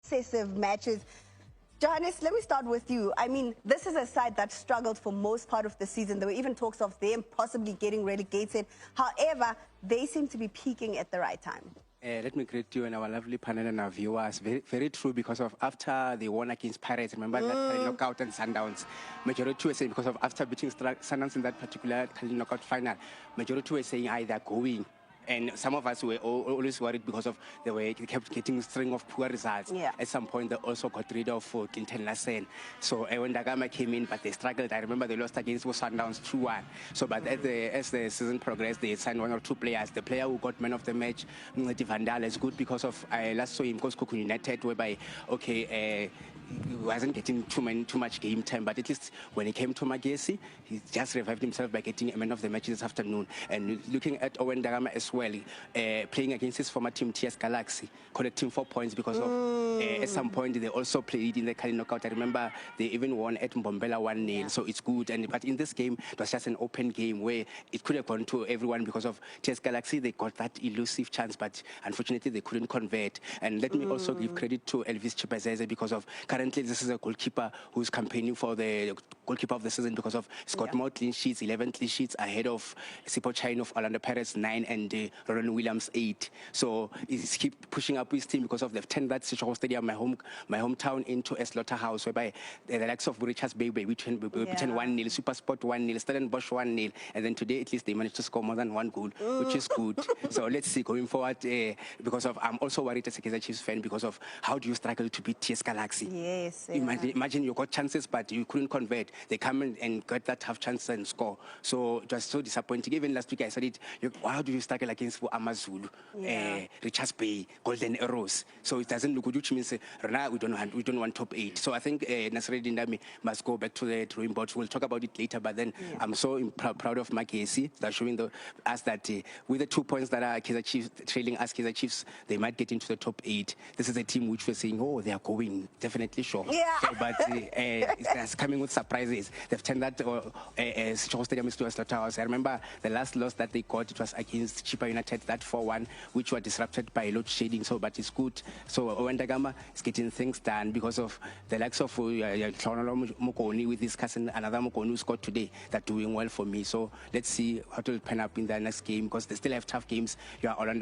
successive matches. Johannes, let me start with you. I mean, this is a side that struggled for most part of the season. There were even talks of them possibly getting relegated. However, they seem to be peaking at the right time. Let me greet you and our lovely panel and our viewers. Very, very true, because of after they won against Pirates, remember that knockout and Sundowns, majority were saying, because of after beating Sundowns in that particular knockout final, majority were saying either going. And some of us were always worried because of they kept getting a string of poor results. Yeah. At some point, they also got rid of Clinton Lassen. So when Dagama came in, but they struggled. I remember they lost against Sundowns 2-1. So, but as the season progressed, they signed one or two players. The player who got man of the match, Vandal, is good because of I last saw him because Cook United, whereby he wasn't getting too much game time, but at least when he came to Magesi, he just revived himself by getting a man of the match this afternoon. And looking at Owen Dagama as well, playing against his former team, TS Galaxy, collecting 4 points because of at some point they also played in the Kali knockout. I remember they even won at Mbombela 1-0, yeah. So it's good. But in this game, it was just an open game where it could have gone to everyone because of TS Galaxy. They got that elusive chance, but unfortunately they couldn't convert. And let me also give credit to Elvis Chipazeze because of currently this is a goalkeeper who's campaigning for the goalkeeper of the season because of he's got more clean sheets, 11 clean sheets ahead of Sipo Chain of Orlando Pirates 9 and Roland Williams 8. So he's keep pushing up his team because of they've turned that Seshego Stadium, my hometown, into a slaughterhouse whereby the likes of Richards Bay we turn 1-0, Super Sport 1-0, Stellenbosch 1-0, and then today at least they managed to score more than one goal, which is good. So let's see going forward because of I'm also worried as a Kaizer Chiefs fan because of how do you struggle to beat TS Galaxy? Yes. Imagine you got chances but you couldn't convert. They come in and got that half chance and score. So it was so disappointing. Even last week I said it. How do you struggle against Amazulu, Richards Bay, Golden Arrows? So it doesn't look good, which means we don't want top 8. So I think Nasreddin Dami must go back to the drawing board. We'll talk about it later. But then I'm so proud of Magesi that showing us that with the 2 points that are Kaizer Chiefs trailing us Kaizer Chiefs, they might get into the top 8. This is a team which we're saying, oh, they are going definitely sure. Yeah. So, but it's coming with surprises. They've turned that Seshego Stadium into a slaughterhouse. I remember the last loss that they got, it was against Chipa United, that 4-1, which were disrupted by load shedding. So, but it's good. So Owen Dagama is getting things done because of the likes of Mokoni with his cousin, another Mokoni who scored today. They're doing well for me. So let's see how it will pan up in the next game because they still have tough games. You are Orlando